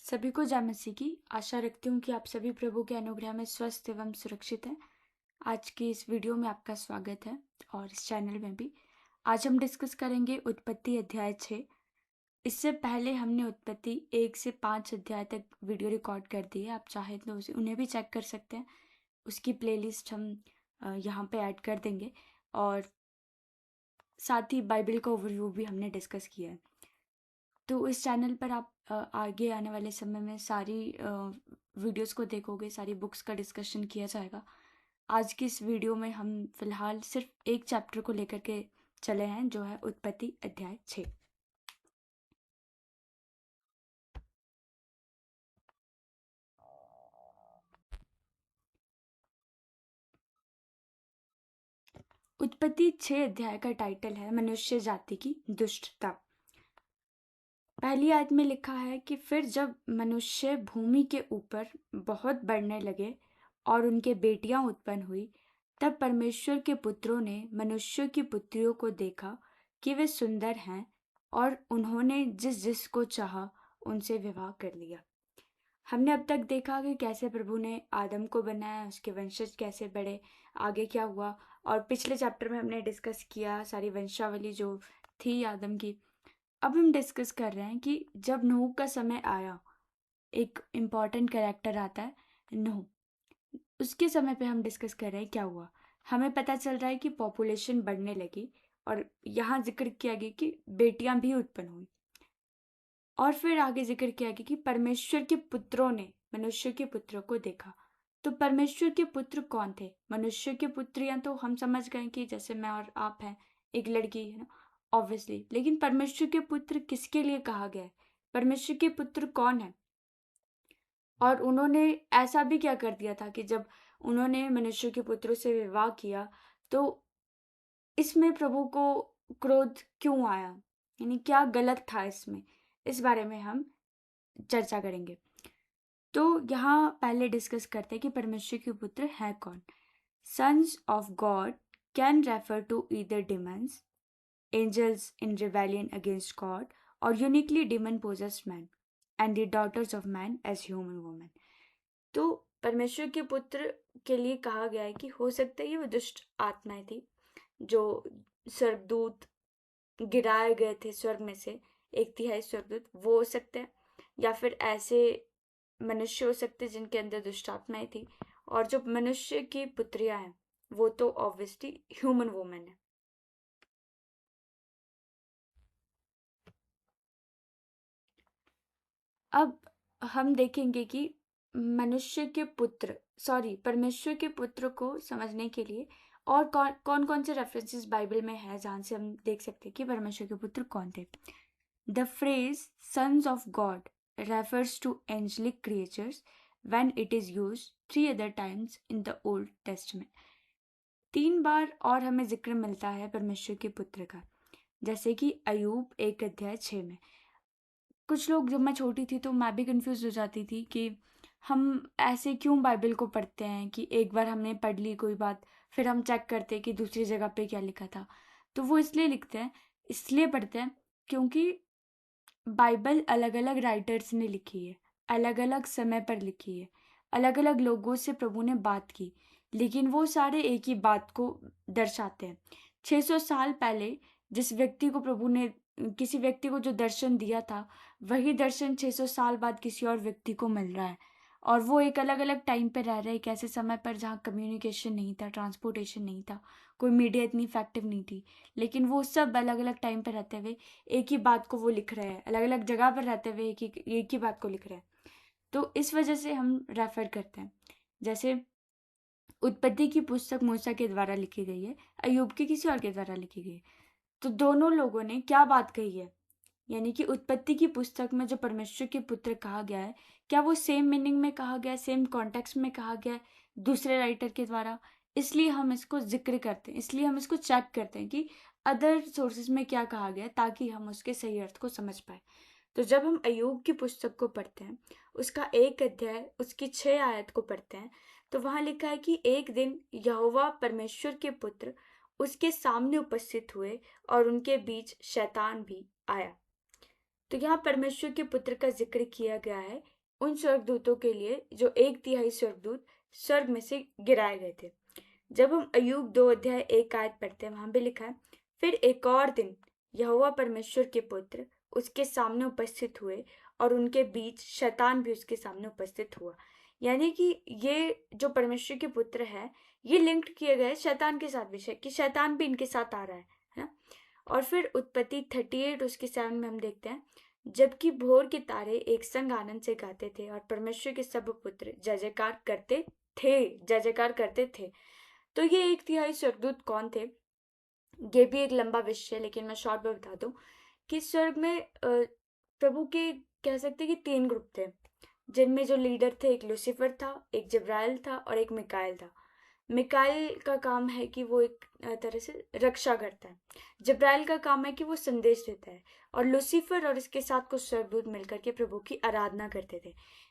सभी को जय मसीह की। आशा रखती हूँ कि आप सभी प्रभु के अनुग्रह में स्वस्थ एवं सुरक्षित हैं। आज की इस वीडियो में आपका स्वागत है और इस चैनल में भी। आज हम डिस्कस करेंगे उत्पत्ति अध्याय 6। इससे पहले हमने उत्पत्ति 1 से 5 अध्याय तक वीडियो रिकॉर्ड कर दी है। आप चाहे तो उन्हें भी चेक कर सकते हैं। उसकी प्लेलिस्ट हम यहाँ पे ऐड कर देंगे और साथ ही बाइबल का ओवरव्यू भी हमने डिस्कस किया है। तो इस चैनल पर आप आगे आने वाले समय में सारी वीडियोस को देखोगे, सारी बुक्स का डिस्कशन किया जाएगा। आज की इस वीडियो में हम फिलहाल सिर्फ एक चैप्टर को लेकर के चले हैं, जो है उत्पत्ति अध्याय 6। उत्पत्ति 6 अध्याय का टाइटल है मनुष्य जाति की दुष्टता। पहली आयत में लिखा है कि फिर जब मनुष्य भूमि के ऊपर बहुत बढ़ने लगे और उनके बेटियां उत्पन्न हुई, तब परमेश्वर के पुत्रों ने मनुष्य की पुत्रियों को देखा कि वे सुंदर हैं, और उन्होंने जिस जिस को चाहा उनसे विवाह कर लिया। हमने अब तक देखा कि कैसे प्रभु ने आदम को बनाया, उसके वंशज कैसे बढ़े, आगे क्या हुआ। और पिछले चैप्टर में हमने डिस्कस किया सारी वंशावली जो थी आदम की। अब हम डिस्कस कर रहे हैं कि जब नूह का समय आया, एक इम्पॉर्टेंट कैरेक्टर आता है नूह। उसके समय पे हम डिस्कस कर रहे हैं क्या हुआ। हमें पता चल रहा है कि पॉपुलेशन बढ़ने लगी और यहाँ जिक्र किया गया कि बेटियां भी उत्पन्न हुई। और फिर आगे जिक्र किया गया कि परमेश्वर के पुत्रों ने मनुष्य के पुत्रों को देखा। तो परमेश्वर के पुत्र कौन थे? मनुष्य के पुत्रियां तो हम समझ गए कि जैसे मैं और आप हैं, एक लड़की है ना, ऑब्वियसली। लेकिन परमेश्वर के पुत्र किसके लिए कहा गया है? परमेश्वर के पुत्र कौन है? और उन्होंने ऐसा भी क्या कर दिया था कि जब उन्होंने मनुष्य के पुत्रों से विवाह किया, तो इसमें प्रभु को क्रोध क्यों आया? यानी क्या गलत था इसमें? इस बारे में हम चर्चा करेंगे। तो यहाँ पहले डिस्कस करते हैं कि परमेश्वर के पुत्र है कौन। Sons of God can refer to either demons, angels in rebellion against God, और uniquely demon possessed man and the daughters of man as human women. तो परमेश्वर के पुत्र के लिए कहा गया है कि हो सकता है ये वो दुष्ट आत्माएं थी जो स्वर्गदूत गिराए गए थे स्वर्ग में से, 1/3 स्वर्गदूत वो हो सकते हैं, या फिर ऐसे मनुष्य हो सकते जिनके अंदर दुष्ट आत्माएं थी। और जो मनुष्य की पुत्रियां हैं वो तो ऑब्वियसली ह्यूमन वुमेन है। अब हम देखेंगे कि परमेश्वर के पुत्र को समझने के लिए और कौन कौन से रेफरेंसेस बाइबल में है जहाँ से हम देख सकते हैं कि परमेश्वर के पुत्र कौन थे। The phrase sons of God refers to angelic creatures when it is used 3 other times in the Old Testament। 3 बार और हमें जिक्र मिलता है परमेश्वर के पुत्र का, जैसे कि अय्यूब 1 अध्याय 6 में। कुछ लोग, जब मैं छोटी थी तो मैं भी कंफ्यूज हो जाती थी कि हम ऐसे क्यों बाइबल को पढ़ते हैं कि एक बार हमने पढ़ ली कोई बात, फिर हम चेक करते हैं कि दूसरी जगह पे क्या लिखा था। तो वो इसलिए पढ़ते हैं क्योंकि बाइबल अलग अलग राइटर्स ने लिखी है, अलग अलग समय पर लिखी है, अलग अलग लोगों से प्रभु ने बात की, लेकिन वो सारे एक ही बात को दर्शाते हैं। 600 साल पहले जिस व्यक्ति को प्रभु ने किसी व्यक्ति को जो दर्शन दिया था, वही दर्शन 600 साल बाद किसी और व्यक्ति को मिल रहा है। और वो एक अलग अलग टाइम पे रह रहे हैं, एक ऐसे समय पर जहाँ कम्युनिकेशन नहीं था, ट्रांसपोर्टेशन नहीं था, कोई मीडिया इतनी इफेक्टिव नहीं थी, लेकिन वो सब अलग अलग टाइम पर रहते हुए एक ही बात को वो लिख रहे हैं, अलग अलग जगह पर रहते हुए एक ही बात को लिख रहे हैं। तो इस वजह से हम रेफर करते हैं। जैसे उत्पत्ति की पुस्तक मूसा के द्वारा लिखी गई है, अय्यूब की किसी और के द्वारा लिखी गई है। तो दोनों लोगों ने क्या बात कही है, यानी कि उत्पत्ति की पुस्तक में जो परमेश्वर के पुत्र कहा गया है, क्या वो सेम मीनिंग में कहा गया है, सेम कॉन्टेक्स्ट में कहा गया है दूसरे राइटर के द्वारा? इसलिए हम इसको जिक्र करते हैं, इसलिए हम इसको चेक करते हैं कि अदर सोर्सेज में क्या कहा गया है, ताकि हम उसके सही अर्थ को समझ पाए। तो जब हम अय्यूब की पुस्तक को पढ़ते हैं, उसका 1 अध्याय उसकी 6 आयत को पढ़ते हैं, तो वहां लिखा है कि एक दिन यहोवा परमेश्वर के पुत्र उसके सामने उपस्थित हुए और उनके बीच शैतान भी आया। तो यहाँ परमेश्वर के पुत्र का जिक्र किया गया है उन स्वर्गदूतों के लिए जो 1/3 स्वर्गदूत स्वर्ग में से गिराए गए थे। जब हम अय्यूब 2:1 पढ़ते हैं, वहां भी लिखा है, फिर एक और दिन यहोवा परमेश्वर के पुत्र उसके सामने उपस्थित हुए और उनके बीच शैतान भी उसके सामने उपस्थित हुआ। यानी कि ये जो परमेश्वर के पुत्र है, ये लिंक्ड किया गया है शैतान के साथ भी, कि शैतान भी इनके साथ आ रहा है ना। और फिर उत्पत्ति 38 उसके 7 में हम देखते हैं, जबकि भोर के तारे एक संग आनंद से गाते थे और परमेश्वर के सब पुत्र जय जयकार करते थे। तो ये 1/3 स्वर्गदूत कौन थे, ये भी एक लंबा विषय है, लेकिन मैं शॉर्ट में बता दूं कि स्वर्ग में प्रभु के कह सकते हैं कि 3 ग्रुप थे, जिनमें जो लीडर थे, एक लूसीफर था, एक जिब्राइल था और एक मिकाएल था। मिकाएल का काम है कि वो एक तरह से रक्षा करता है, जिब्राइल का काम है कि वो संदेश देता है, और लूसीफर और इसके साथ कुछ स्वर्गदूत मिलकर के प्रभु की आराधना करते थे।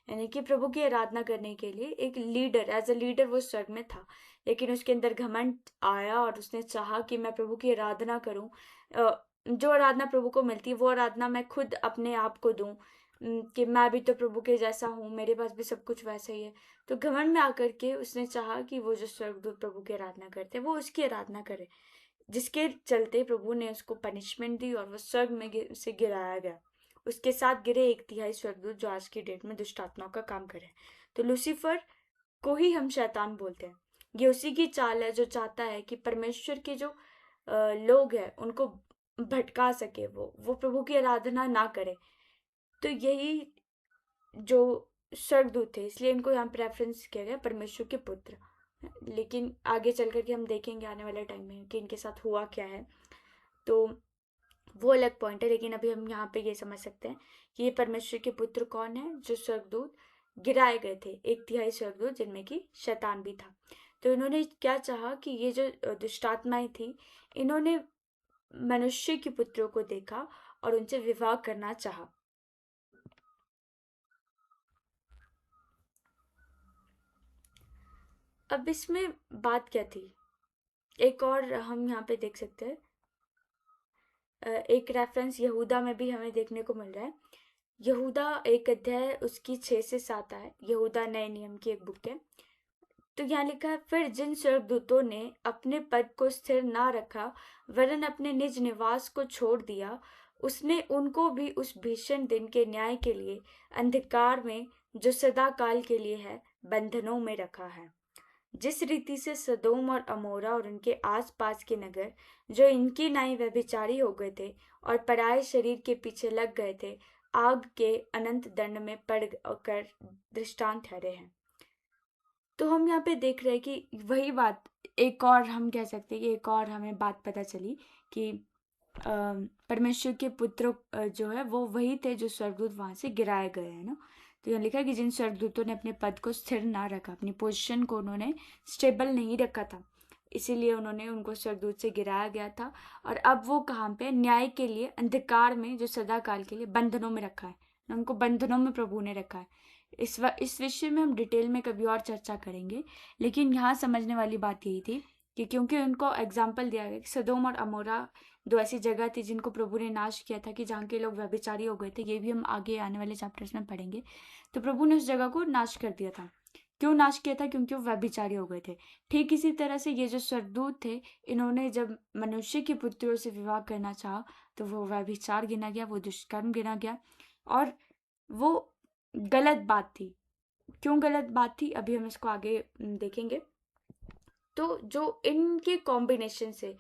यानी कि प्रभु की आराधना करने के लिए एक लीडर, एज अ लीडर वो स्वर्ग में था, लेकिन उसके अंदर घमंड आया और उसने चाहा कि मैं प्रभु की आराधना करूं, जो आराधना प्रभु को मिलती है वो आराधना मैं खुद अपने आप को दूं, कि मैं भी तो प्रभु के जैसा हूँ, मेरे पास भी सब कुछ वैसा ही है। तो घमंड में आकर के उसने चाहा कि वो जो स्वर्गदूत प्रभु की आराधना करते वो उसकी आराधना करे, जिसके चलते प्रभु ने उसको पनिशमेंट दी और वो स्वर्ग में से गिराया गया। उसके साथ गिरे 1/3 स्वर्गदूत जो आज की डेट में दुष्ट आत्माओं का काम करे। तो लूसीफर को ही हम शैतान बोलते हैं। ये उसी की चाल है जो चाहता है कि परमेश्वर के जो लोग हैं उनको भटका सके, वो प्रभु की आराधना ना करे। तो यही जो स्वर्गदूत थे, इसलिए इनको यहाँ पे रेफरेंस किया गया परमेश्वर के पुत्र। लेकिन आगे चल करके हम देखेंगे आने वाले टाइम में कि इनके साथ हुआ क्या है, तो वो अलग पॉइंट है। लेकिन अभी हम यहाँ पे ये समझ सकते हैं कि ये परमेश्वर के पुत्र कौन है, जो स्वर्गदूत गिराए गए थे, 1/3 स्वर्गदूत, जिनमें कि शैतान भी था। तो इन्होंने क्या चाहा कि ये जो दुष्टात्माएं थी, इन्होंने मनुष्य के पुत्रों को देखा और उनसे विवाह करना चाहा। अब इसमें बात क्या थी, एक और हम यहाँ पे देख सकते हैं, एक रेफरेंस यहूदा में भी हमें देखने को मिल रहा है। यहूदा 1 अध्याय उसकी 6 से 7 है, यहूदा नए नियम की एक बुक है। तो यहाँ लिखा है, फिर जिन स्वर्गदूतों ने अपने पद को स्थिर ना रखा वरन अपने निज निवास को छोड़ दिया, उसने उनको भी उस भीषण दिन के न्याय के लिए अंधकार में, जो सदा काल के लिए है, बंधनों में रखा है। जिस रीति से सदोम और अमोरा और उनके आसपास के नगर, जो इनकी नाई व्यभिचारी हो गए थे और पराये शरीर के पीछे लग गए थे, आग के अनंत दंड में पड़ कर दृष्टांत ठहरे हैं। तो हम यहाँ पे देख रहे हैं कि वही बात, एक और हम कह सकते हैं कि एक और हमें बात पता चली कि परमेश्वर के पुत्र जो है वो वही थे जो स्वर्गदूत वहां से गिराए गए हैं ना। तो यहाँ लिखा है कि जिन स्वर्गदूतों ने अपने पद को स्थिर ना रखा, अपनी पोजीशन को उन्होंने स्टेबल नहीं रखा था, इसीलिए उन्होंने उनको स्वर्गदूत से गिराया गया था। और अब वो कहाँ पे, न्याय के लिए अंधकार में, जो सदा काल के लिए बंधनों में रखा है, उनको बंधनों में प्रभु ने रखा है। इस विषय में हम डिटेल में कभी और चर्चा करेंगे, लेकिन यहाँ समझने वाली बात यही थी कि क्योंकि उनको एग्जाम्पल दिया गया कि सदोम और अमोरा 2 ऐसी जगह थी जिनको प्रभु ने नाश किया था, कि जहाँ के लोग व्यभिचारी हो गए थे, ये भी हम आगे आने वाले चैप्टर्स में पढ़ेंगे। तो प्रभु ने उस जगह को नाश कर दिया था। क्यों नाश किया था? क्योंकि वो व्यभिचारी हो गए थे। ठीक इसी तरह से ये जो स्वर्गदूत थे, इन्होंने जब मनुष्य के पुत्रों से विवाह करना चाहा तो वो व्यभिचार गिना गया, वो दुष्कर्म गिना गया, और वो गलत बात थी। क्यों गलत बात थी, अभी हम इसको आगे देखेंगे। तो जो इनके कॉम्बिनेशन से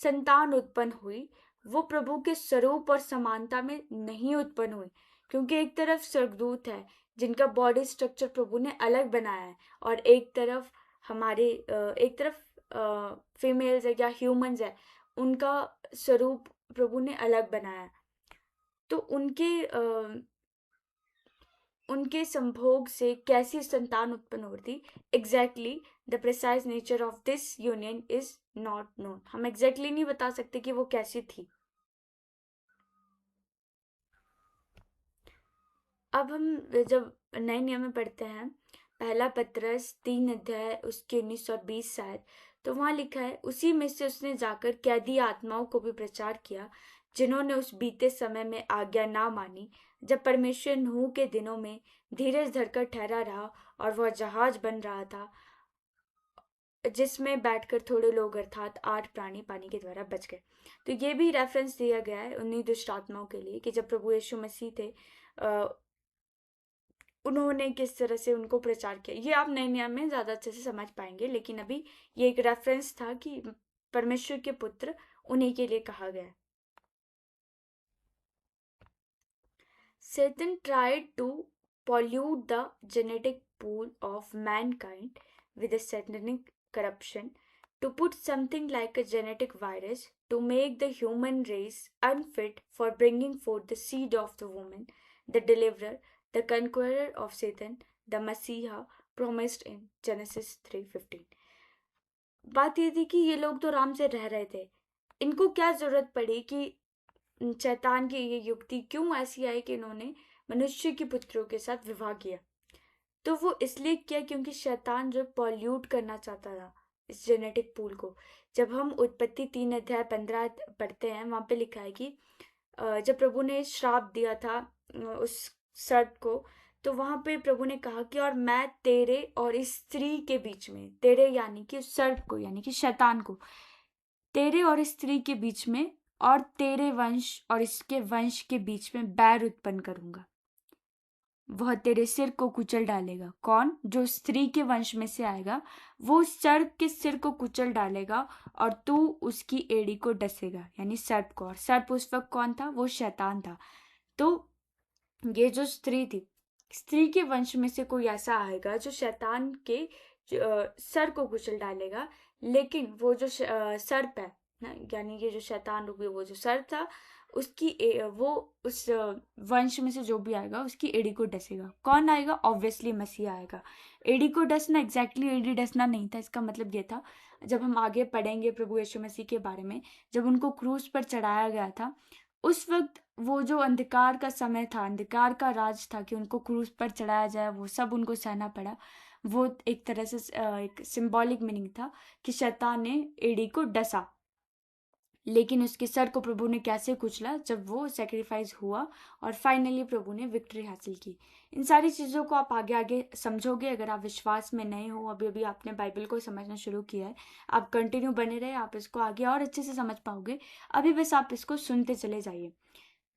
संतान उत्पन्न हुई, वो प्रभु के स्वरूप और समानता में नहीं उत्पन्न हुई, क्योंकि एक तरफ स्वर्गदूत है जिनका बॉडी स्ट्रक्चर प्रभु ने अलग बनाया है, और एक तरफ फीमेल्स है या ह्यूमंस है, उनका स्वरूप प्रभु ने अलग बनाया है। तो उनके संभोग से कैसी संतान उत्पन्न होती, exactly the precise nature of this union is not known. हम एग्जैक्टली नहीं बता सकते कि वो कैसी थी। अब हम जब नए नियम में पढ़ते हैं, पहला पत्रस 3 अध्याय उसके 19 और 20 शायद, तो वहां लिखा है, उसी में से उसने जाकर कैदी आत्माओं को भी प्रचार किया, जिन्होंने उस बीते समय में आज्ञा ना मानी, जब परमेश्वर नूह के दिनों में धीरज धरकर ठहरा रहा और वह जहाज बन रहा था जिसमें बैठकर थोड़े लोग अर्थात 8 प्राणी पानी के द्वारा बच गए। तो ये भी रेफरेंस दिया गया है उन्हीं दुष्ट आत्माओं के लिए कि जब प्रभु यीशु मसीह थे उन्होंने किस तरह से उनको प्रचार किया। ये आप नए नियम में ज़्यादा अच्छे से समझ पाएंगे, लेकिन अभी ये एक रेफरेंस था कि परमेश्वर के पुत्र उन्हीं के लिए कहा गया। Satan tried to pollute the genetic pool of mankind with a satanic corruption, to put something like a genetic virus to make the human race unfit for bringing forth the seed of the woman, the deliverer, the conqueror of Satan, the Messiah promised in Genesis 3:15। बात ये थी कि ये लोग तो राम से रह रहे थे, इनको क्या जरूरत पड़ी कि शैतान की ये युक्ति क्यों ऐसी आई कि इन्होंने मनुष्य के पुत्रों के साथ विवाह किया। तो वो इसलिए किया क्योंकि शैतान जो पॉल्यूट करना चाहता था इस जेनेटिक पूल को। जब हम उत्पत्ति 3:15 पढ़ते हैं, वहां पे लिखा है कि जब प्रभु ने श्राप दिया था उस सर्प को, तो वहां पे प्रभु ने कहा कि और मैं तेरे और इस स्त्री के बीच में, तेरे यानी कि उस सर्प को यानी कि शैतान को, तेरे और इस स्त्री के बीच में और तेरे वंश और इसके वंश के बीच में बैर उत्पन्न करूंगा। वह तेरे सिर को कुचल डालेगा। कौन? जो स्त्री के वंश में से आएगा वो सर्प के सिर को कुचल डालेगा और तू उसकी एड़ी को डसेगा, यानी सर्प को। और सर्प उस वक्त कौन था? वो शैतान था। तो ये जो स्त्री थी, स्त्री के वंश में से कोई ऐसा आएगा जो शैतान के सर को कुचल डालेगा, लेकिन वो जो सर्प है यानी ये जो शैतान रूपी वो जो सर्प था उसकी वो उस वंश में से जो भी आएगा उसकी एड़ी को डसेगा। कौन आएगा? ऑब्वियसली मसीह आएगा। एड़ी को डसना एग्जैक्टली एड़ी डसना नहीं था, इसका मतलब ये था, जब हम आगे पढ़ेंगे प्रभु यीशु मसीह के बारे में, जब उनको क्रूस पर चढ़ाया गया था उस वक्त वो जो अंधकार का समय था, अंधकार का राज था कि उनको क्रूस पर चढ़ाया जाए, वो सब उनको सहना पड़ा। वो एक तरह से एक सिंबॉलिक मीनिंग था कि शैतान ने एड़ी को डसा, लेकिन उसके सर को प्रभु ने कैसे कुचला? जब वो सेक्रीफाइस हुआ और फाइनली प्रभु ने विक्ट्री हासिल की। इन सारी चीज़ों को आप आगे आगे समझोगे अगर आप विश्वास में नए हो, अभी अभी आपने बाइबल को समझना शुरू किया है, आप कंटिन्यू बने रहे, आप इसको आगे और अच्छे से समझ पाओगे। अभी बस आप इसको सुनते चले जाइए।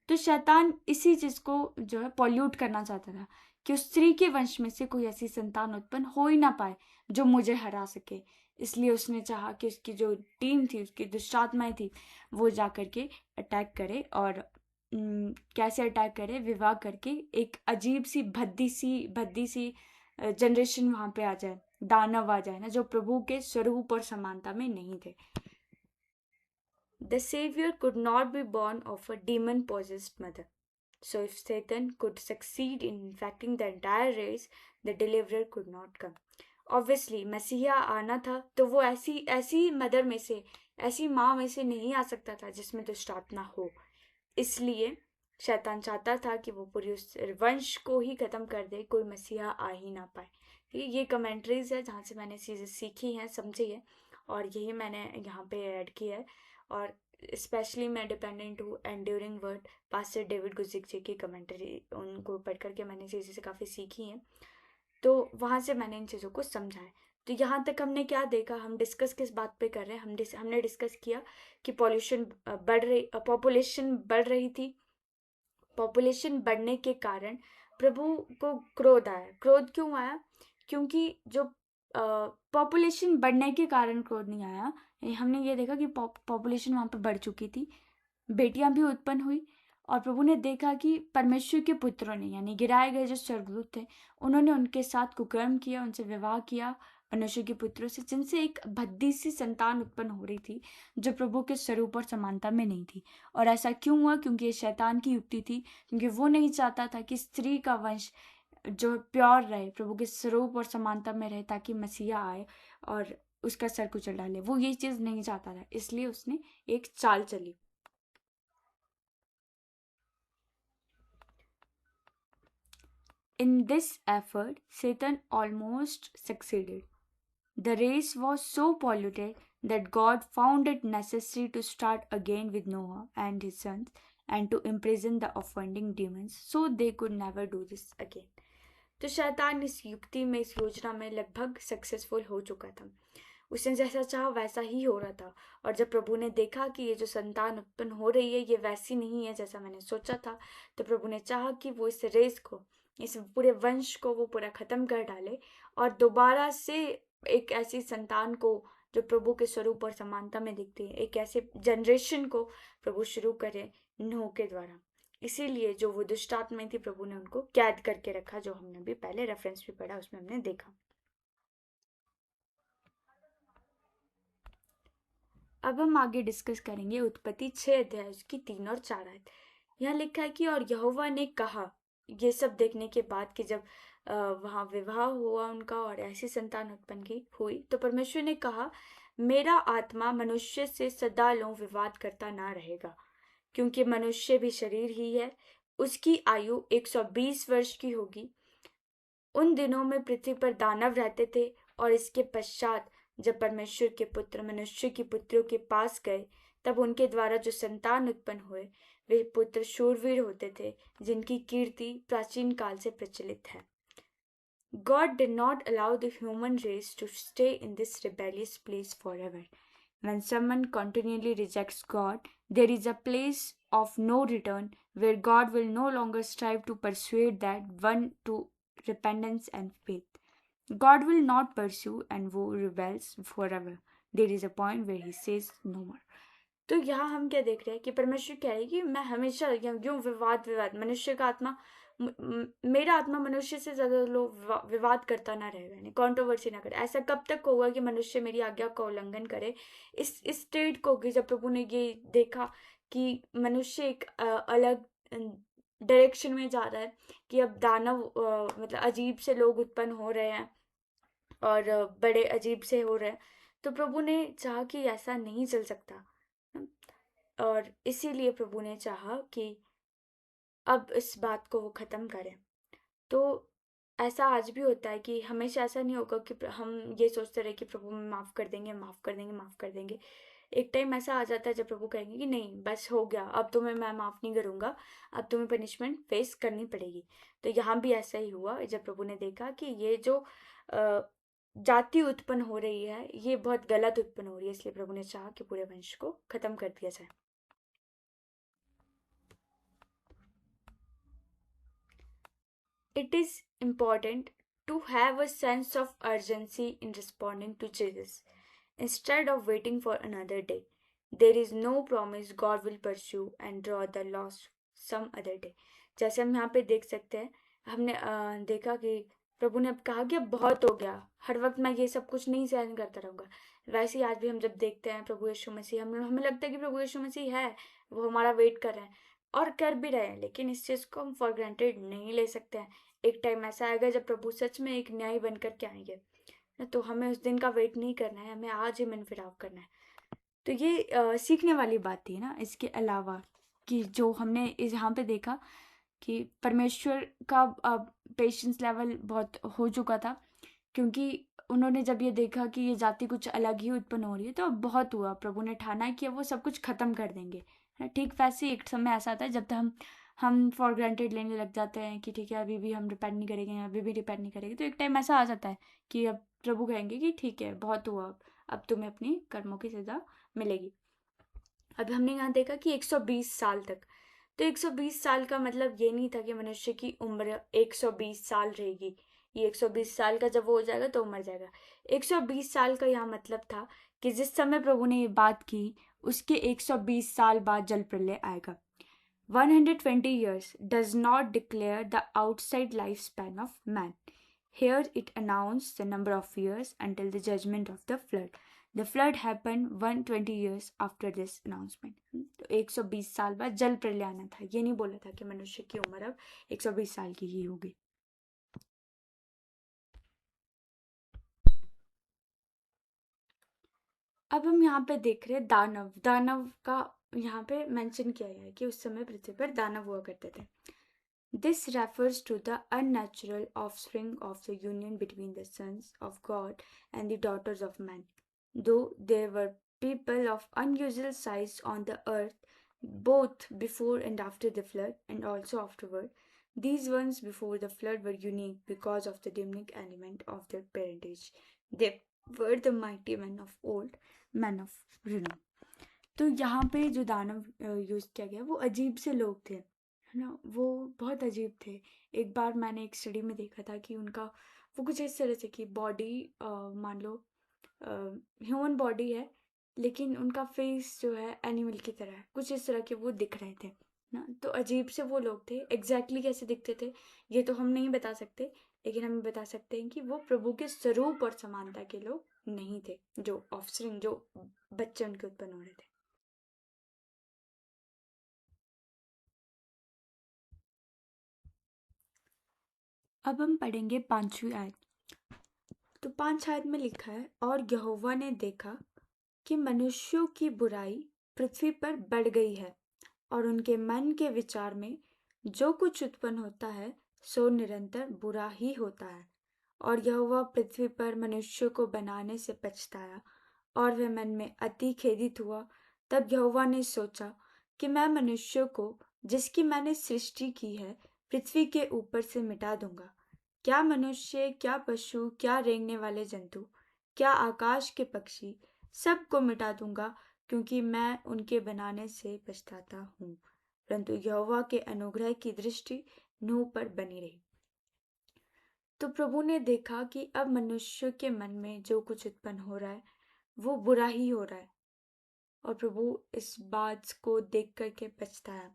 तो शैतान इसी चीज को जो है पॉल्यूट करना चाहता था कि उस स्त्री के वंश में से कोई ऐसी संतान उत्पन्न हो ही ना पाए जो मुझे हरा सके। इसलिए उसने चाहा कि उसकी जो टीम थी, उसकी दुष्टात्माएं थी, वो जा करके अटैक करे। और कैसे अटैक करे? विवाह करके एक अजीब सी भद्दी सी जनरेशन वहां पे आ जाए, दानव आ जाए ना, जो प्रभु के स्वरूप और समानता में नहीं थे। The Savior could not be born of a demon-possessed mother. So if Satan could succeed in infecting the entire race, the deliverer could not come. Obviously, मसीहा आना था तो वो ऐसी मदर में से, ऐसी माँ में से नहीं आ सकता था जिसमें दुष्ट आत्मा हो। इसलिए शैतान चाहता था कि वो पूरी उस वंश को ही खत्म कर दे, कोई मसीहा आ ही ना पाए। ये कमेंट्रीज है जहाँ से मैंने चीज़ें सीखी हैं, समझी है, और यही मैंने यहाँ पे ऐड किया है। और स्पेशली मैं डिपेंडेंट हूँ एंड्यूरिंग वर्ड पास्टर डेविड गुजिक जी की कमेंट्री, उनको पढ़ करके मैंने चीज़ें से काफ़ी सीखी हैं, तो वहाँ से मैंने इन चीज़ों को समझा है। तो यहाँ तक हमने क्या देखा? हम डिस्कस किस बात पे कर रहे हैं? हमने डिस्कस किया कि पॉपुलेशन बढ़ रही थी। पॉपुलेशन बढ़ने के कारण प्रभु को क्रोध आया। क्रोध क्यों आया? क्योंकि जो पॉपुलेशन बढ़ने के कारण क्रोध नहीं आया, हमने ये देखा कि पॉपुलेशन वहां पर बढ़ चुकी थी, बेटियां भी उत्पन्न हुई, और प्रभु ने देखा कि परमेश्वर के पुत्रों ने यानी गिराए गए जो स्वर्गदूत थे उन्होंने उनके साथ कुकर्म किया, उनसे विवाह किया, मनुष्य के पुत्रों से, जिनसे एक भद्दी सी संतान उत्पन्न हो रही थी जो प्रभु के स्वरूप और समानता में नहीं थी। और ऐसा क्यों हुआ? क्योंकि ये शैतान की युक्ति थी, क्योंकि वो नहीं चाहता था कि स्त्री का वंश जो प्योर रहे, प्रभु के स्वरूप और समानता में रहे, ताकि मसीहा आए और उसका सर कुचल डाले। वो ये चीज नहीं चाहता था, इसलिए उसने एक चाल चली। In this effort, Satan almost succeeded. The race was so polluted that God found it necessary to start again with Noah and his sons and to imprison the offending demons so they could never do this again. तो शैतान इस युक्ति में, इस योजना में लगभग successful हो चुका था। उसने जैसा चाहा वैसा ही हो रहा था। और जब प्रभु ने देखा कि ये जो संतान उत्पन्न हो रही है ये वैसी नहीं है जैसा मैंने सोचा था, तो प्रभु ने चाहा कि वो इस रेस को, इस पूरे वंश को वो पूरा खत्म कर डाले और दोबारा से एक ऐसी संतान को जो प्रभु के स्वरूप और समानता में दिखती है, एक ऐसे जनरेशन को प्रभु शुरू करे नूह के द्वारा। इसीलिए जो वो दुष्ट आत्माएं थी, प्रभु ने उनको कैद करके रखा, जो हमने भी पहले रेफरेंस भी पढ़ा, उसमें हमने देखा। अब हम आगे डिस्कस करेंगे उत्पत्ति 6 अध्याय उसकी 3 और 4 आयत। यहाँ लिखा है कि और यहोवा ने कहा, ये सब देखने के बाद कि जब वहां विवाह हुआ उनका और ऐसी संतान उत्पन्न की हुई, तो परमेश्वर ने कहा, मेरा आत्मा मनुष्य से सदा लो विवाद करता ना रहेगा, क्योंकि मनुष्य भी शरीर ही है, उसकी आयु 120 वर्ष की होगी। उन दिनों में पृथ्वी पर दानव रहते थे, और इसके पश्चात जब परमेश्वर के पुत्र मनुष्य की पुत्रियों के पास गए, तब उनके द्वारा जो संतान उत्पन्न हुए वे पुत्र शूरवीर होते थे, जिनकी कीर्ति प्राचीन काल से प्रचलित है। God did not allow the human race to stay in this rebellious place forever. When someone continually rejects God, there is a place of no return where God will no longer strive to persuade that one to repentance and faith. God will not pursue and who rebels forever. There is a point where he says no more. तो यहाँ हम क्या देख रहे हैं कि परमेश्वर कह रहे हैं कि मैं हमेशा यूं विवाद विवाद मनुष्य का आत्मा मेरा आत्मा मनुष्य से ज्यादा लोग विवाद करता ना रहेगा, यानी कॉन्ट्रोवर्सी ना करे। ऐसा कब तक होगा कि मनुष्य मेरी आज्ञा का उल्लंघन करे? इस स्टेट को कि जब प्रभु ने ये देखा कि मनुष्य एक अलग डायरेक्शन में जा रहा है, कि अब दानव मतलब अजीब से लोग उत्पन्न हो रहे हैं और बड़े अजीब से हो रहे हैं, तो प्रभु ने चाहा कि ऐसा नहीं चल सकता, और इसीलिए प्रभु ने चाहा कि अब इस बात को वो ख़त्म करें। तो ऐसा आज भी होता है कि हमेशा ऐसा नहीं होगा कि हम ये सोचते रहे कि प्रभु हमें माफ़ कर देंगे, माफ़ कर देंगे, माफ़ कर देंगे। एक टाइम ऐसा आ जाता है जब प्रभु कहेंगे कि नहीं, बस हो गया, अब तुम्हें मैं माफ़ नहीं करूँगा, अब तुम्हें पनिशमेंट फेस करनी पड़ेगी। तो यहाँ भी ऐसा ही हुआ जब प्रभु ने देखा कि ये जो जाति उत्पन्न हो रही है ये बहुत गलत उत्पन्न हो रही है, इसलिए प्रभु ने चाहा कि पूरे वंश को ख़त्म कर दिया जाए। It is important to have a sense of urgency in responding to Jesus instead of waiting for another day. There is no promise God will pursue and draw the lost some other day. जैसे हम यहाँ पे देख सकते हैं, हमने देखा कि प्रभु ने अब कहा कि अब बहुत हो गया, हर वक्त मैं ये सब कुछ नहीं सहन करता रहूँगा। वैसे ही आज भी हम जब देखते हैं प्रभु यीशु मसीह, हमें लगता है कि प्रभु यीशु मसीह है, वो हमारा वेट कर रहे हैं और कर भी रहे हैं, लेकिन इस चीज़ को हम फॉर ग्रांटेड नहीं ले सकते हैं। एक टाइम ऐसा आएगा जब प्रभु सच में एक न्यायी बनकर के आएंगे, तो हमें उस दिन का वेट नहीं करना है, हमें आज ही मन फिराव करना है। तो ये सीखने वाली बात थी ना। इसके अलावा कि जो हमने इस यहाँ पे देखा कि परमेश्वर का पेशेंस लेवल बहुत हो चुका था, क्योंकि उन्होंने जब ये देखा कि ये जाति कुछ अलग ही उत्पन्न हो रही है, तो अब बहुत हुआ, प्रभु ने ठाना कि अब वो सब कुछ ख़त्म कर देंगे। ठीक वैसे ही एक समय ऐसा आता है जब तक हम फॉर ग्रांटेड लेने लग जाते हैं कि ठीक है अभी भी हम रिपेंट नहीं करेंगे, अभी भी रिपेंट नहीं करेंगे, तो एक टाइम ऐसा आ जाता है कि अब प्रभु कहेंगे कि ठीक है बहुत हुआ, अब तुम्हें अपनी कर्मों की सजा मिलेगी। अब हमने यहाँ देखा कि 120 साल तक, तो 120 साल का मतलब ये नहीं था कि मनुष्य की उम्र 120 साल रहेगी, ये 120 साल का जब वो हो जाएगा तो मर जाएगा। 120 साल का यहाँ मतलब था कि जिस समय प्रभु ने ये बात की उसके 120 साल बाद जल प्रलय आएगा। 120 years does not declare the outside lifespan of man. Here it announced the number of years until the judgment of the flood. The flood happened 120 years after this announcement. तो 120 साल बाद जल प्रलय आना था, ये नहीं बोला था कि मनुष्य की उम्र अब 120 साल की ही होगी। अब हम यहाँ पे देख रहे हैं दानव का यहाँ पे मेंशन किया गया है कि उस समय पृथ्वी पर दानव हुआ करते थे। This refers to the unnatural offspring of the union between the sons of God and the daughters of man. Though there were people of unusual size on the earth both before and after the flood and also afterward, These ones before the flood were unique because of the demonic element of their parentage. They were the mighty men of old, men of renown. तो यहाँ पे जो दानव use किया गया वो अजीब से लोग थे, है ना, वो बहुत अजीब थे। एक बार मैंने एक स्टडी में देखा था कि उनका वो कुछ इस तरह से कि बॉडी मान लो ह्यूमन बॉडी है, लेकिन उनका फेस जो है एनिमल की तरह है, कुछ इस तरह के वो दिख रहे थे ना। तो अजीब से वो लोग थे। एग्जैक्टली कैसे दिखते थे ये तो हम नहीं बता सकते, लेकिन हम बता सकते हैं कि वो प्रभु के स्वरूप और समानता के लोग नहीं थे, जो ऑफस्प्रिंग जो बच्चे उनके उत्पन्न हो रहे थे। अब हम पढ़ेंगे 5वीं आयत। तो 5 आयत में लिखा है, और यहोवा ने देखा कि मनुष्यों की बुराई पृथ्वी पर बढ़ गई है, और उनके मन के विचार में जो कुछ उत्पन्न होता है सो निरंतर बुरा ही होता है। और यहोवा पृथ्वी पर मनुष्यों को बनाने से पछताया, और वह मन में अति खेदित हुआ। तब यहोवा ने सोचा कि मैं मनुष्यों को जिसकी मैंने सृष्टि की है पृथ्वी के ऊपर से मिटा दूंगा, क्या मनुष्य, क्या पशु, क्या रेंगने वाले जंतु, क्या आकाश के पक्षी, सबको मिटा दूंगा, क्योंकि मैं उनके बनाने से पछताता हूँ। परंतु यहोवा के अनुग्रह की दृष्टि नूह पर बनी रही। तो प्रभु ने देखा कि अब मनुष्य के मन में जो कुछ उत्पन्न हो रहा है वो बुरा ही हो रहा है, और प्रभु इस बात को देख करके पछताया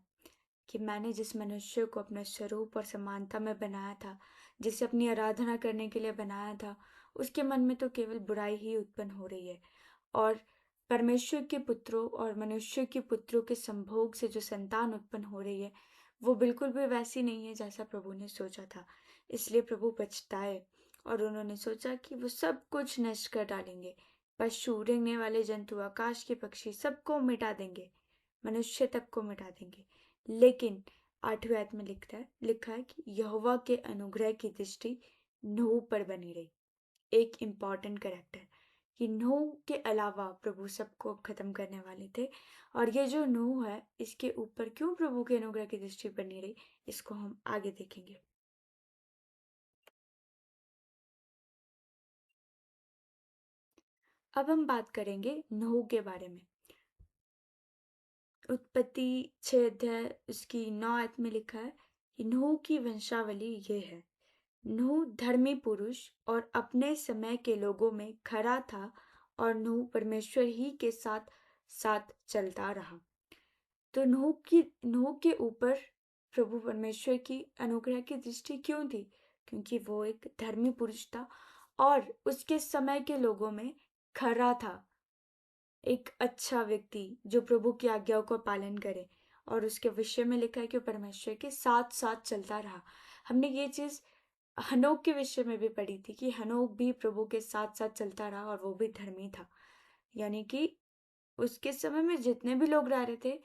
कि मैंने जिस मनुष्य को अपने स्वरूप और समानता में बनाया था, जिसे अपनी आराधना करने के लिए बनाया था, उसके मन में तो केवल बुराई ही उत्पन्न हो रही है। और परमेश्वर के पुत्रों और मनुष्य के पुत्रों के संभोग से जो संतान उत्पन्न हो रही है वो बिल्कुल भी वैसी नहीं है जैसा प्रभु ने सोचा था। इसलिए प्रभु पछताए और उन्होंने सोचा कि वो सब कुछ नष्ट कर डालेंगे, पशु, रेंगने वाले जंतु, आकाश के पक्षी, सबको मिटा देंगे, मनुष्य तक को मिटा देंगे। लेकिन 8वीं आयत में लिखा है कि यहोवा के अनुग्रह की दृष्टि नूह पर बनी रही। एक इम्पॉर्टेंट कैरेक्टर कि नूह के अलावा प्रभु सबको खत्म करने वाले थे, और ये जो नूह है इसके ऊपर क्यों प्रभु के अनुग्रह की दृष्टि बनी रही, इसको हम आगे देखेंगे। अब हम बात करेंगे नूह के बारे में। उत्पत्ति 6 अध्याय उसकी 9 आयत में लिखा है कि नूह की वंशावली ये है। नूह धर्मी पुरुष और अपने समय के लोगों में खरा था, और नूह परमेश्वर ही के साथ साथ चलता रहा। तो नूह के ऊपर प्रभु परमेश्वर की अनुग्रह की दृष्टि क्यों थी? क्योंकि वो एक धर्मी पुरुष था और उसके समय के लोगों में खरा था, एक अच्छा व्यक्ति जो प्रभु की आज्ञाओं को पालन करे। और उसके विषय में लिखा है कि वो परमेश्वर के साथ साथ चलता रहा। हमने ये चीज हनोक के विषय में भी पढ़ी थी कि हनोक भी प्रभु के साथ साथ चलता रहा और वो भी धर्मी था। यानी कि उसके समय में जितने भी लोग रह रहे थे,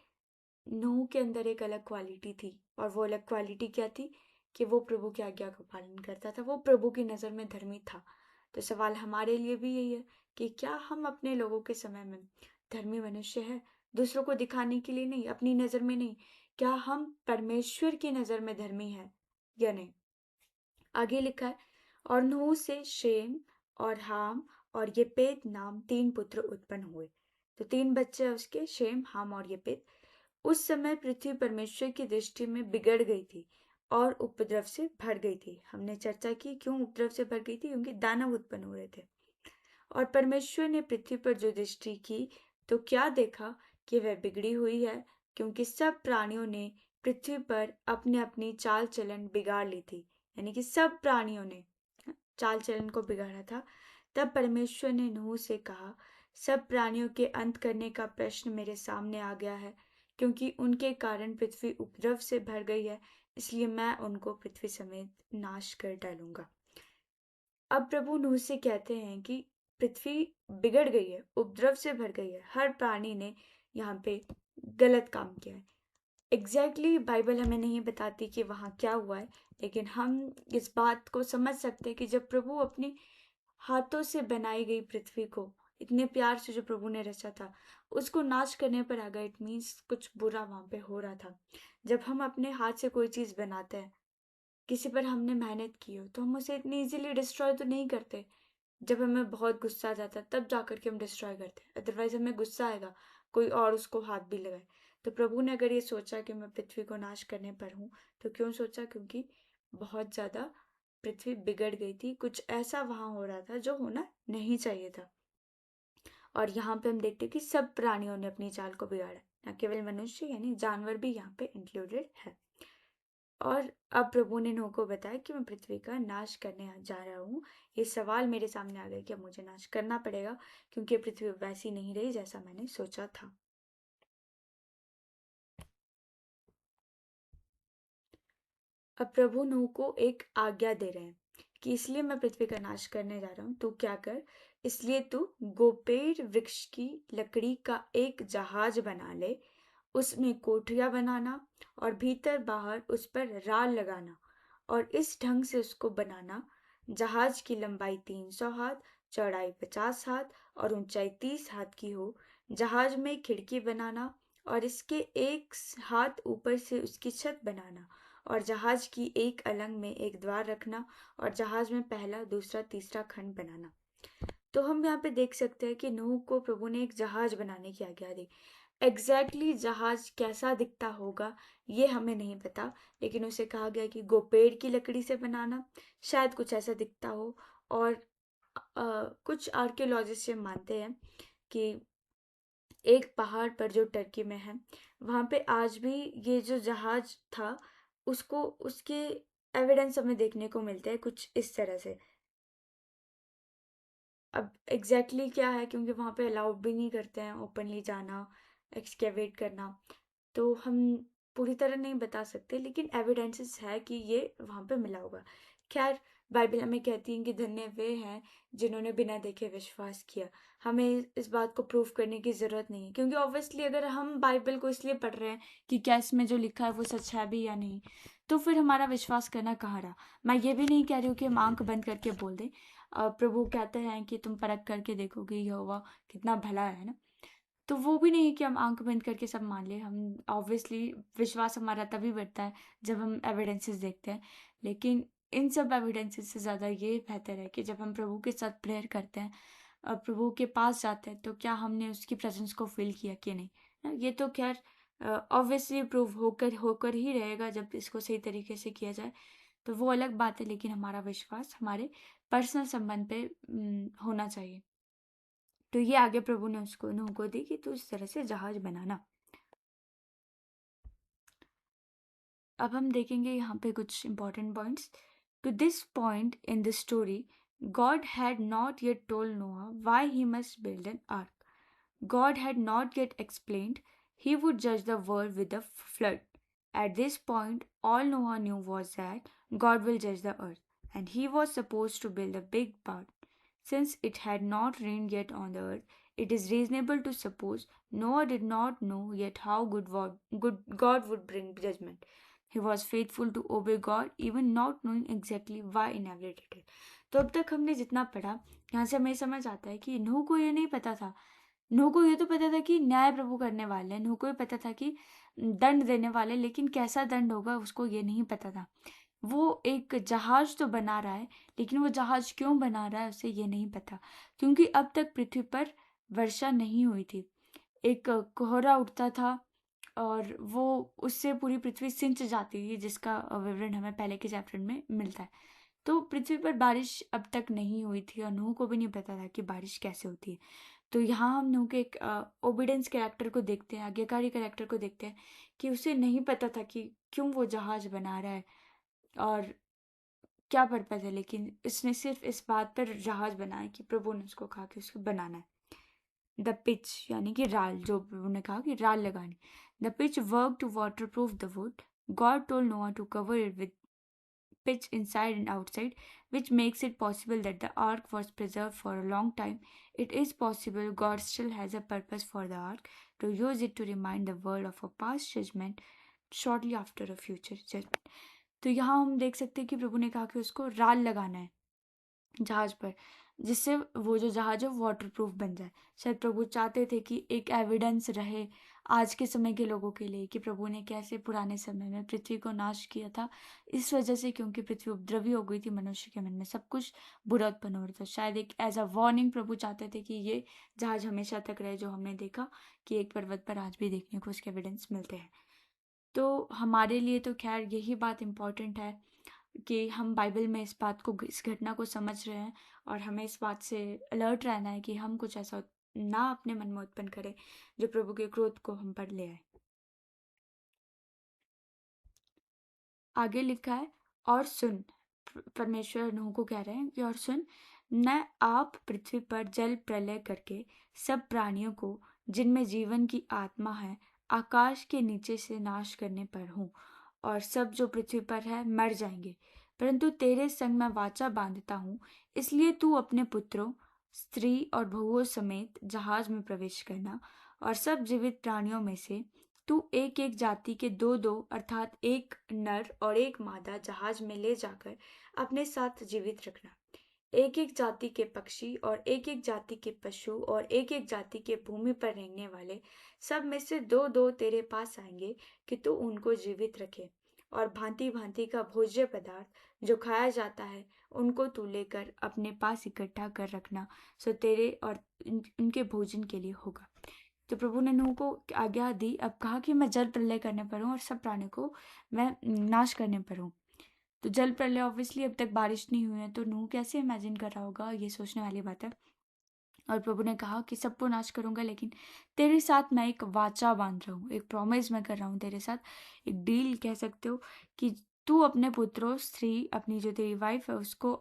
नूह के अंदर एक अलग क्वालिटी थी, और वो अलग क्वालिटी क्या थी कि वो प्रभु की आज्ञा का पालन करता था, वो प्रभु की नज़र में धर्मी था। तो सवाल हमारे लिए भी यही है कि क्या हम अपने लोगों के समय में धर्मी मनुष्य है, दूसरों को दिखाने के लिए नहीं, अपनी नज़र में नहीं, क्या हम परमेश्वर की नज़र में धर्मी है या नहीं। आगे लिखा है, और नूह से शेम और हाम और येपेत नाम 3 पुत्र उत्पन्न हुए। तो 3 बच्चे उसके, शेम, हाम और येपेत। उस समय पृथ्वी परमेश्वर की दृष्टि में बिगड़ गई थी और उपद्रव से भर गई थी। हमने चर्चा की क्यों उपद्रव से भर गई थी, क्योंकि दानव उत्पन्न हो रहे थे। और परमेश्वर ने पृथ्वी पर जो दृष्टि की तो क्या देखा कि वह बिगड़ी हुई है, क्योंकि सब प्राणियों ने पृथ्वी पर अपने अपनी चाल चलन बिगाड़ ली थी। यानी कि सब प्राणियों ने चाल चलन को बिगाड़ा था। तब परमेश्वर ने नूह से कहा, सब प्राणियों के अंत करने का प्रश्न मेरे सामने आ गया है, क्योंकि उनके कारण पृथ्वी उपद्रव से भर गई है, इसलिए मैं उनको पृथ्वी समेत नाश कर डालूंगा। अब प्रभु नूह से कहते हैं कि पृथ्वी बिगड़ गई है, उपद्रव से भर गई है, हर प्राणी ने यहाँ पे गलत काम किया है। एग्जैक्टली बाइबल हमें नहीं बताती कि वहाँ क्या हुआ है, लेकिन हम इस बात को समझ सकते हैं कि जब प्रभु अपने हाथों से बनाई गई पृथ्वी को इतने प्यार से जो प्रभु ने रचा था उसको नाश करने पर आ गया, इट मीन्स कुछ बुरा वहाँ पे हो रहा था। जब हम अपने हाथ से कोई चीज़ बनाते हैं किसी पर हमने मेहनत की हो तो हम उसे इतनी इजीली डिस्ट्रॉय तो नहीं करते। जब हमें बहुत गुस्सा आ जाता है तब जाकर के हम डिस्ट्रॉय करते हैं, अदरवाइज हमें गुस्सा आएगा कोई और उसको हाथ भी लगाए। तो प्रभु ने अगर ये सोचा कि मैं पृथ्वी को नाश करने पर हूँ तो क्यों सोचा? क्योंकि बहुत ज़्यादा पृथ्वी बिगड़ गई थी, कुछ ऐसा वहाँ हो रहा था जो होना नहीं चाहिए था। और यहाँ पे हम देखते हैं कि सब प्राणियों ने अपनी चाल को बिगाड़ा, न केवल मनुष्य यानी जानवर भी यहाँ पे इंक्लूडेड है। और अब प्रभु ने नूह को बताया कि मैं पृथ्वी का नाश करने जा रहा हूँ। ये सवाल मेरे सामने आ गया कि अब मुझे नाश करना पड़ेगा क्योंकि पृथ्वी वैसी नहीं रही जैसा मैंने सोचा था। अब प्रभु नूह को एक आज्ञा दे रहे हैं कि इसलिए मैं पृथ्वी का नाश करने जा रहा हूँ, तू क्या कर, इसलिए तू गोपेर वृक्ष की लकड़ी का एक जहाज बना ले, उसमें कोठरियां बनाना और भीतर बाहर उस पर राल लगाना और इस ढंग से उसको बनाना, जहाज की लंबाई 300 हाथ, चौड़ाई 50 हाथ और ऊंचाई 30 हाथ की हो। जहाज में खिड़की बनाना और इसके एक हाथ ऊपर से उसकी छत बनाना और जहाज की एक अलंग में एक द्वार रखना और जहाज में पहला, दूसरा, तीसरा खंड बनाना। तो हम यहाँ पे देख सकते हैं कि नूह को प्रभु ने एक जहाज बनाने की आज्ञा दी। एग्जैक्टली जहाज कैसा दिखता होगा ये हमें नहीं पता, लेकिन उसे कहा गया कि गोपेड़ की लकड़ी से बनाना, शायद कुछ ऐसा दिखता हो। और कुछ आर्कियोलॉजिस्ट ये मानते हैं कि एक पहाड़ पर जो टर्की में है वहाँ पे आज भी ये जो जहाज था उसको उसके एविडेंस हमें देखने को मिलते हैं कुछ इस तरह से। अब एग्जैक्टली क्या है, क्योंकि वहाँ पे अलाउड भी नहीं करते हैं ओपनली जाना, एक्सकेवेट करना, तो हम पूरी तरह नहीं बता सकते, लेकिन एविडेंसेस है कि ये वहाँ पे मिला होगा। खैर, बाइबल हमें कहती है कि धन्य वे हैं जिन्होंने बिना देखे विश्वास किया। हमें इस बात को प्रूफ करने की ज़रूरत नहीं है, क्योंकि ऑब्वियसली अगर हम बाइबल को इसलिए पढ़ रहे हैं कि क्या इसमें जो लिखा है वो सच है भी या नहीं, तो फिर हमारा विश्वास करना कहाँ रहा। मैं ये भी नहीं कह रही हूँ कि हम आंख बंद करके बोल दें। प्रभु कहते हैं कि तुम परख करके देखोगे यहोवा कितना भला है ना, तो वो भी नहीं है कि हम आंख बंद करके सब मान लें। हम ऑब्वियसली विश्वास हमारा तभी बढ़ता है जब हम एविडेंसेस देखते हैं, लेकिन इन सब एविडेंसेस से ज़्यादा ये बेहतर है कि जब हम प्रभु के साथ प्रेयर करते हैं और प्रभु के पास जाते हैं तो क्या हमने उसकी प्रेजेंस को फील किया कि नहीं ना। ये तो खैर ऑब्वियसली प्रूव होकर होकर ही रहेगा जब इसको सही तरीके से किया जाए, तो वो अलग बात है, लेकिन हमारा विश्वास हमारे पर्सनल संबंध पे होना चाहिए। तो ये आगे प्रभु ने उसको नूह को दी कि तू इस तरह से जहाज बनाना। अब हम देखेंगे यहाँ पे कुछ important points. To this point in the story God had not yet told Noah why he must build an ark. God had not yet explained he would judge the world with a flood. At this point, all Noah knew was that God will judge the earth, and he was supposed to build a big barn. Since it had not rained yet on the earth, it is reasonable to suppose Noah did not know yet how good God would bring judgment. He was faithful to obey God, even not knowing exactly why in every detail. तो अब तक हमने जितना पढ़ा, यहाँ से हमें समझ आता है कि नूह को ये नहीं पता था। नूह को ये तो पता था कि न्याय प्रभु करने वाले हैं, नूह को ये पता था कि दंड देने वाले, लेकिन कैसा दंड होगा उसको ये नहीं पता था। वो एक जहाज तो बना रहा है, लेकिन वो जहाज क्यों बना रहा है उसे ये नहीं पता, क्योंकि अब तक पृथ्वी पर वर्षा नहीं हुई थी। एक कोहरा उठता था और वो उससे पूरी पृथ्वी सिंच जाती थी, जिसका विवरण हमें पहले के चैप्टर में मिलता है। तो पृथ्वी पर बारिश अब तक नहीं हुई थी और नूह को भी नहीं पता था कि बारिश कैसे होती है। तो यहाँ हम नूह के एक ओबीडेंस कैरेक्टर को देखते हैं, आज्ञाकारी कैरेक्टर को देखते हैं कि उसे नहीं पता था कि क्यों वो जहाज बना रहा है और क्या पर्पज है, लेकिन इसने सिर्फ इस बात पर जहाज बनाया कि प्रभु ने उसको कहा कि उसको बनाना है। द पिच यानी कि राल, जो प्रभु ने कहा कि राल लगानी। The pitch work to waterproof the wood. God told Noah to cover it with pitch inside and outside, which makes it possible that the ark was preserved for a long time. It is possible God still has a purpose for the ark, to use it to remind the world of a past judgment shortly after a future judgment. तो यहाँ हम देख सकते हैं कि प्रभु ने कहा कि उसको राल लगाना है जहाज पर, जिससे वो जो जहाज है वाटर प्रूफ बन जाए। शायद प्रभु चाहते थे कि एक एविडेंस रहे आज के समय के लोगों के लिए कि प्रभु ने कैसे पुराने समय में पृथ्वी को नाश किया था, इस वजह से क्योंकि पृथ्वी उपद्रवी हो गई थी, मनुष्य के मन में सब कुछ बुरा उत्पन्न हो रहा था। शायद एक एज अ वार्निंग प्रभु चाहते थे कि ये जहाज हमेशा तक रहे, जो हमने देखा कि एक पर्वत पर आज भी देखने को उसके एविडेंस मिलते हैं। तो हमारे लिए तो खैर यही बात इम्पॉर्टेंट है कि हम बाइबल में इस बात को, इस घटना को समझ रहे हैं, और हमें इस बात से अलर्ट रहना है कि हम कुछ ऐसा ना अपने मन में उत्पन्न करें जो प्रभु के क्रोध को हम पर ले आए। आगे लिखा है, और सुन, परमेश्वर नूह को कह रहे हैं कि और सुन, मैं आप पृथ्वी पर जल प्रलय करके सब प्राणियों को जिनमें जीवन की आत्मा है आकाश के नीचे से नाश करने पर हूँ, और सब जो पृथ्वी पर है मर जाएंगे। परंतु तेरे संग मैं वाचा बांधता हूँ, इसलिए तू अपने पुत्रों, स्त्री और बहुओं समेत जहाज में प्रवेश करना, और सब जीवित प्राणियों में से तू एक एक जाति के दो दो अर्थात एक नर और एक मादा जहाज में ले जाकर अपने साथ जीवित रखना। एक एक जाति के पक्षी और एक एक जाति के पशु और एक एक जाति के भूमि पर रहने वाले सब में से दो दो तेरे पास आएंगे कि तू उनको जीवित रखे। और भांति भांति का भोज्य पदार्थ जो खाया जाता है उनको तू लेकर अपने पास इकट्ठा कर रखना, सो तेरे और उनके भोजन के लिए होगा। तो प्रभु ने नूह को आज्ञा दी, अब कहा कि मैं जल प्रलय करने पर हूँ और सब प्राणी को मैं नाश करने पर हूँ। तो जल प्रलय ऑब्वियसली अब तक बारिश नहीं हुई है, तो नूह कैसे इमेजिन कर रहा होगा, ये सोचने वाली बात है। और प्रभु ने कहा कि सबको नाश करूंगा, लेकिन तेरे साथ मैं एक वाचा बांध रहा हूँ, एक प्रॉमिस मैं कर रहा हूँ तेरे साथ, एक डील कह सकते हो कि तू अपने पुत्रों, स्त्री, अपनी जो तेरी वाइफ है उसको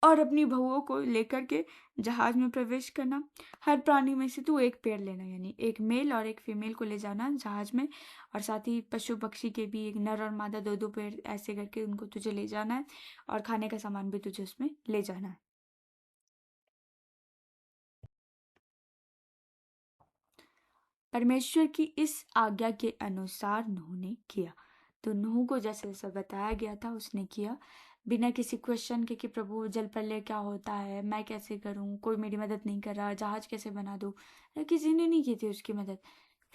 और अपनी बहुओं को लेकर के जहाज में प्रवेश करना। हर प्राणी में से तू एक पेड़ लेना, यानी एक मेल और एक फीमेल को ले जाना जहाज में, और साथ ही पशु पक्षी के भी एक नर और मादा दो दो पेड़ ऐसे करके उनको तुझे ले जाना है, और खाने का सामान भी तुझे उसमें ले जाना है। परमेश्वर की इस आज्ञा के अनुसार नूह ने किया। तो नूह को जैसे जैसे बताया गया था उसने किया, बिना किसी क्वेश्चन के कि प्रभु जल प्रलय क्या होता है, मैं कैसे करूं, कोई मेरी मदद नहीं कर रहा, जहाज कैसे बना दूं, किसी ने नहीं की थी उसकी मदद।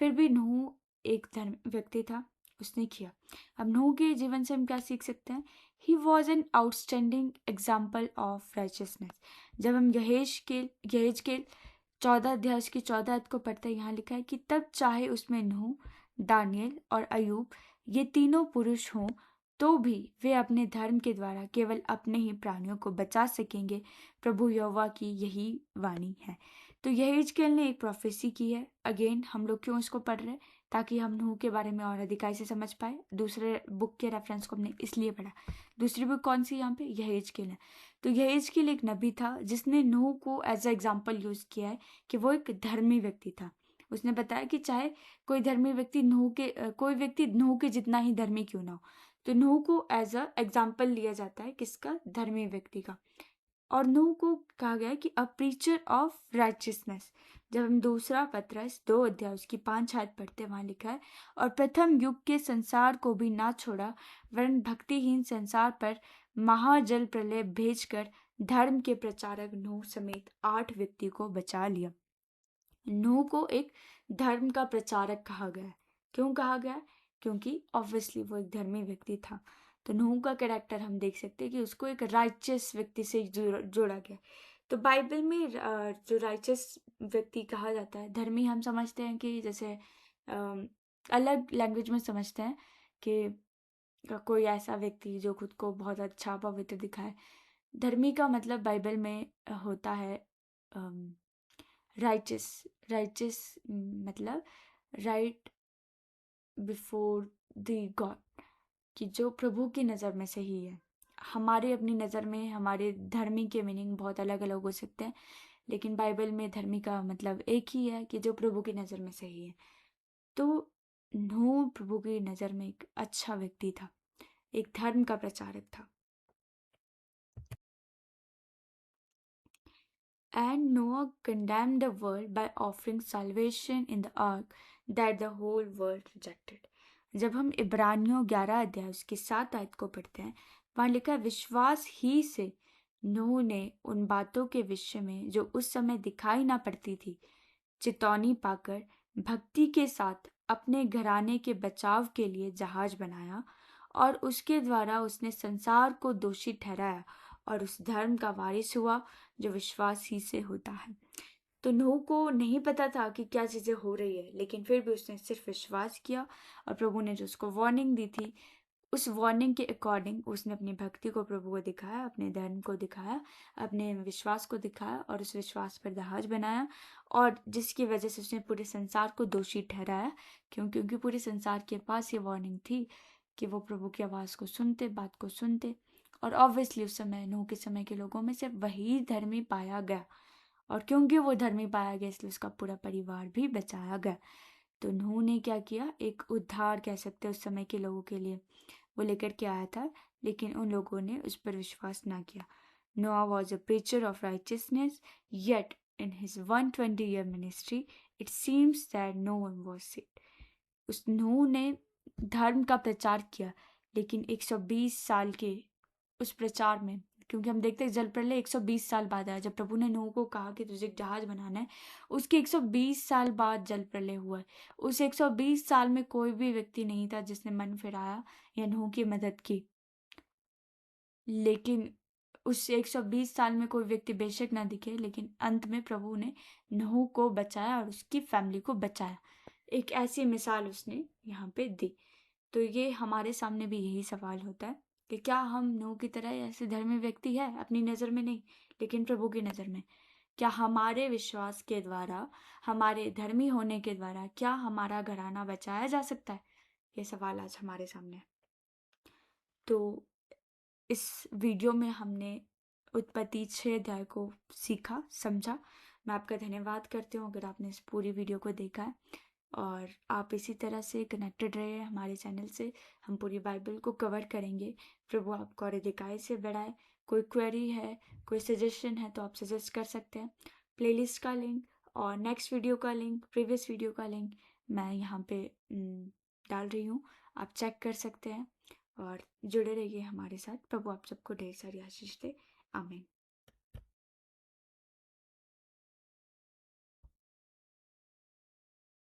फिर भी नूह एक धर्म व्यक्ति था, उसने किया। अब नूह के जीवन से हम क्या सीख सकते हैं? He was an outstanding example of righteousness. जब हम यहेज के 14 अध्याय की 14 अध्याय को पढ़ते हैं, यहाँ लिखा है कि तब चाहे उसमें नूह, दानियल और अयूब ये तीनों पुरुष हों, तो भी वे अपने धर्म के द्वारा केवल अपने ही प्राणियों को बचा सकेंगे। प्रभु यहोवा की यही वाणी है। तो यहेजकेल ने एक प्रोफेसी की है। अगेन हम लोग क्यों इसको पढ़ रहे हैं? ताकि हम नूह के बारे में और अधिकाई से समझ पाए। दूसरे बुक के रेफरेंस को हमने इसलिए पढ़ा। दूसरी बुक कौन सी यहाँ पे? यहेजकेल है। तो यहेजकेल एक नबी था जिसने नूह को एज अ एग्जाम्पल यूज किया है कि वो एक धर्मी व्यक्ति था। उसने बताया कि चाहे कोई धर्मी व्यक्ति कोई व्यक्ति नूह के जितना ही धर्मी क्यों ना हो, तो नूह को एज अ एग्जाम्पल लिया जाता है, किसका? धर्मी व्यक्ति का। और नूह को कहा गया है कि अ प्रीचर ऑफ राइचियसनेस। जब हम दूसरा पत्रस 2 अध्याय उसकी 5 आयत पढ़ते, वहां लिखा है, और प्रथम युग के संसार को भी ना छोड़ा, वरन भक्तिहीन संसार पर महाजल प्रलय भेजकर धर्म के प्रचारक नूह समेत 8 व्यक्ति को बचा लिया। नूह को एक धर्म का प्रचारक कहा गया है। क्यों कहा गया है? क्योंकि ऑब्वियसली वो एक धर्मी व्यक्ति था। तो नूह का कैरेक्टर हम देख सकते हैं कि उसको एक राइचियस व्यक्ति से जोड़ा गया। तो बाइबल में जो राइचियस व्यक्ति कहा जाता है, धर्मी हम समझते हैं कि जैसे अलग लैंग्वेज में समझते हैं कि कोई ऐसा व्यक्ति जो खुद को बहुत अच्छा पवित्र दिखाए। धर्मी का मतलब बाइबल में होता है राइचियस। राइचियस मतलब राइट बिफोर द गॉड, कि जो प्रभु की नज़र में सही है। हमारे अपनी नज़र में हमारे धर्मी के मीनिंग बहुत अलग अलग हो सकते हैं, लेकिन बाइबल में धर्मी का मतलब एक ही है कि जो प्रभु की नज़र में सही है। तो नूह प्रभु की नज़र में एक अच्छा व्यक्ति था, एक धर्म का प्रचारक था। And Noah condemned the world by offering salvation in the ark that the whole world rejected. जब हम इब्रानियों 11 अध्याय उसकी 7 आयत को पढ़ते हैं, वहाँ लिखा है, विश्वास ही से नूह ने उन बातों के विषय में जो उस समय दिखाई ना पड़ती थी, चेतावनी पाकर भक्ति के साथ अपने घराने के बचाव के लिए जहाज बनाया और उसके द्वारा उसने संसार को दोषी ठहराया और उस धर्म का वारिस हुआ जो विश्वास ही से होता है। तो नूह को नहीं पता था कि क्या चीजें हो रही है, लेकिन फिर भी उसने सिर्फ विश्वास किया और प्रभु ने जो उसको वार्निंग दी थी उस वार्निंग के अकॉर्डिंग उसने अपनी भक्ति को प्रभु को दिखाया, अपने धर्म को दिखाया, अपने विश्वास को दिखाया और उस विश्वास पर जहाज बनाया और जिसकी वजह से उसने पूरे संसार को दोषी ठहराया। क्योंकि पूरे संसार के पास ये वार्निंग थी कि वो प्रभु की आवाज़ को सुनते, बात को सुनते। और ऑब्वियसली उस समय नूह के समय के लोगों में से वही धर्मी पाया गया और क्योंकि वो धर्मी पाया गया इसलिए उसका पूरा परिवार भी बचाया गया। तो नूह ने क्या किया, एक उद्धार कह सकते हैं उस समय के लोगों के लिए वो लेकर के आया था, लेकिन उन लोगों ने उस पर विश्वास ना किया। Noah was a preacher of righteousness, yet in his 120-year ministry, it seems that no one was saved. उस नूह ने धर्म का प्रचार किया, लेकिन 120 साल के उस प्रचार में, क्योंकि हम देखते हैं जल प्रलय 120 साल बाद आया। जब प्रभु ने नूह को कहा कि तुझे एक जहाज बनाना है, उसके 120 साल बाद जल प्रलय हुआ है। उस 120 साल में कोई भी व्यक्ति नहीं था जिसने मन फिराया या नूह की मदद की। लेकिन उस 120 साल में कोई व्यक्ति बेशक ना दिखे, लेकिन अंत में प्रभु ने नूह को बचाया और उसकी फैमिली को बचाया। एक ऐसी मिसाल उसने यहाँ पे दी। तो ये हमारे सामने भी यही सवाल होता है कि क्या हम नूह की तरह ऐसे धर्मी व्यक्ति है, अपनी नज़र में नहीं लेकिन प्रभु की नज़र में? क्या हमारे विश्वास के द्वारा, हमारे धर्मी होने के द्वारा क्या हमारा घराना बचाया जा सकता है? ये सवाल आज हमारे सामने है। तो इस वीडियो में हमने उत्पत्ति 6 अध्याय को सीखा, समझा। मैं आपका धन्यवाद करती हूँ अगर आपने इस पूरी वीडियो को देखा है और आप इसी तरह से कनेक्टेड रहे हमारे चैनल से। हम पूरी बाइबल को कवर करेंगे। प्रभु आपको और अधिकाई से बढ़ाए। कोई क्वेरी है, कोई सजेशन है तो आप सजेस्ट कर सकते हैं। प्लेलिस्ट का लिंक और नेक्स्ट वीडियो का लिंक, प्रीवियस वीडियो का लिंक मैं यहाँ पे डाल रही हूँ, आप चेक कर सकते हैं और जुड़े रहिए हमारे साथ। प्रभु आप सबको ढेर सारी आशीष दे। आमीन।